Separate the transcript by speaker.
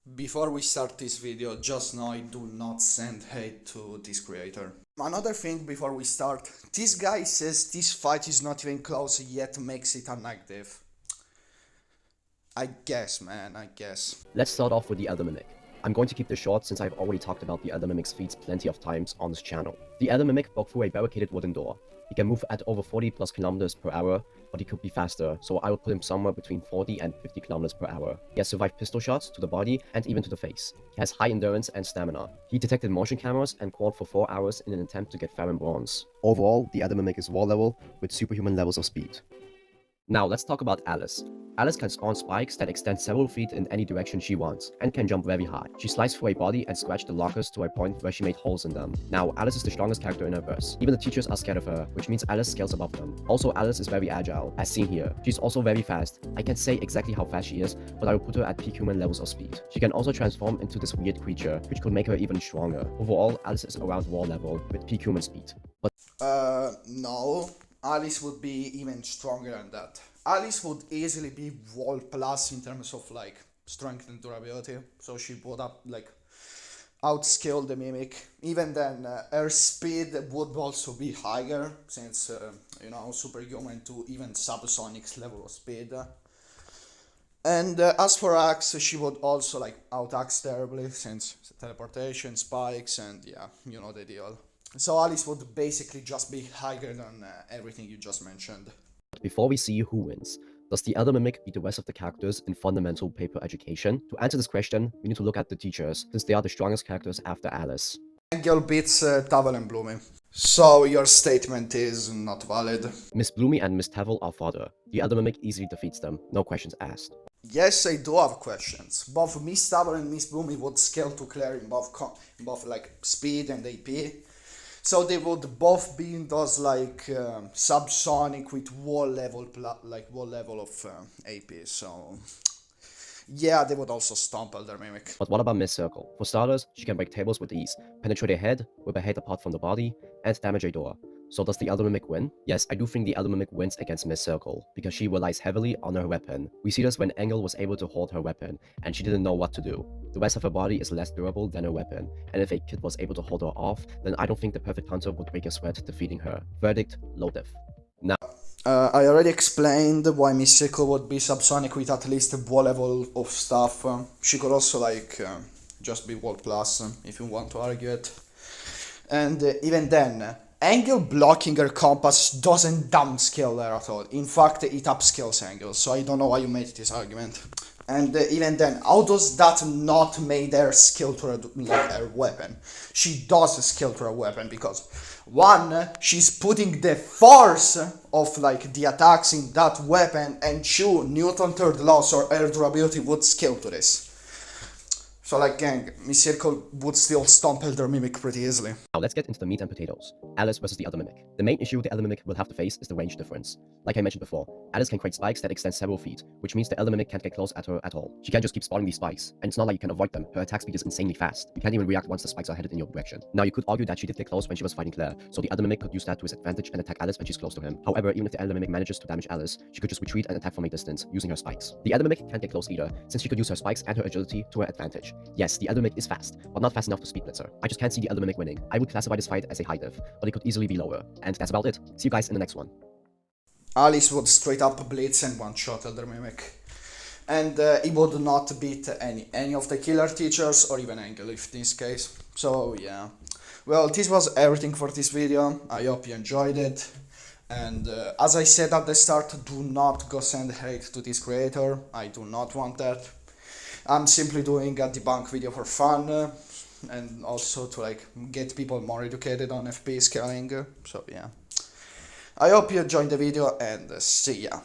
Speaker 1: Before we start this video, just know I do not send hate to this creator. Another thing before we start, this guy says this fight is not even close yet makes it a negative. I guess, man, I guess.
Speaker 2: Let's start off with the Elder Mimic. I'm going to keep this short since I've already talked about the Elder Mimic's feats plenty of times on this channel. The Elder Mimic broke through a barricaded wooden door. He can move at over 40 plus kilometers per hour, but he could be faster, so I would put him somewhere between 40 and 50 kilometers per hour. He has survived pistol shots to the body and even to the face. He has high endurance and stamina. He detected motion cameras and crawled for 4 hours in an attempt to get Farron bronze. Overall, the Elder Mimic is war level with superhuman levels of speed. Now let's talk about Alice. Alice can spawn spikes that extend several feet in any direction she wants, and can jump very high. She sliced through a body and scratched the lockers to a point where she made holes in them. Now, Alice is the strongest character in her verse. Even the teachers are scared of her, which means Alice scales above them. Also, Alice is very agile, as seen here. She's also very fast. I can't say exactly how fast she is, but I will put her at peak human levels of speed. She can also transform into this weird creature, which could make her even stronger. Overall, Alice is around war level with peak human speed. But
Speaker 1: No. Alice would be even stronger than that. Alice would easily be wall plus in terms of like strength and durability, so she would outscale the mimic. Even then, her speed would also be higher since superhuman to even subsonic level of speed. And as for Axe, she would also out Axe terribly since teleportation, spikes, and yeah, you know the deal. So Alice would basically just be higher than everything you just mentioned.
Speaker 2: before we see who wins, does the Elder Mimic beat the rest of the characters in fundamental paper education? To answer this question, we need to look at the teachers, since they are the strongest characters after Alice.
Speaker 1: Angel beats Tavel and Bloomy. So your statement is not valid.
Speaker 2: Miss Bloomy and Miss Tavel are fodder. The Elder Mimic easily defeats them, no questions asked.
Speaker 1: Yes, I do have questions. Both Miss Tavel and Miss Bloomy would scale to Claire in both speed and AP. So they would both be in those subsonic with wall level of AP. So yeah, they would also stomp Elder Mimic.
Speaker 2: But what about Miss Circle? For starters, she can break tables with ease, penetrate a head, rip a head apart from the body, and damage a door. So does the Elder Mimic win? Yes, I do think the Elder Mimic wins against Miss Circle, because she relies heavily on her weapon. We see this when Engel was able to hold her weapon, and she didn't know what to do. The rest of her body is less durable than her weapon, and if a kid was able to hold her off, then I don't think the perfect hunter would break a sweat defeating her. Verdict, low diff. Now,
Speaker 1: I already explained why Miss Circle would be subsonic with at least a wall level of stuff. She could also just be wall plus if you want to argue it. And even then, Angel blocking her compass doesn't downscale her at all. In fact, it upscales Angel, so I don't know why you made this argument. And even then, how does that not make her skill to her weapon? She does skill to her weapon because one, she's putting the force of the attacks in that weapon, and two, Newton third loss or air durability would scale to this. So gang, Miss Circle would still stomp Elder Mimic pretty easily.
Speaker 2: Now let's get into the meat and potatoes. Alice versus the Elder Mimic. The main issue the Elder Mimic will have to face is the range difference. Like I mentioned before, Alice can create spikes that extend several feet, which means the Elder Mimic can't get close at her at all. She can't just keep spawning these spikes, and it's not like you can avoid them. Her attack speed is insanely fast. You can't even react once the spikes are headed in your direction. Now you could argue that she did get close when she was fighting Claire, so the Elder Mimic could use that to his advantage and attack Alice when she's close to him. However, even if the Elder Mimic manages to damage Alice, she could just retreat and attack from a distance, using her spikes. The Elder Mimic can't get close either, since she could use her spikes and her agility to her advantage. Yes, the Elder Mimic is fast, but not fast enough to speed blitzer. I just can't see the Elder Mimic winning. I would classify this fight as a high diff, but it could easily be lower. And that's about it. See you guys in the next one.
Speaker 1: Alice would straight up blitz and one-shot Elder Mimic. And he would not beat any of the killer teachers or even Angel in this case. So yeah. Well, this was everything for this video. I hope you enjoyed it. And as I said at the start, do not go send hate to this creator. I do not want that. I'm simply doing a debunk video for fun and also to get people more educated on FP scaling. So yeah. I hope you enjoyed the video and see ya.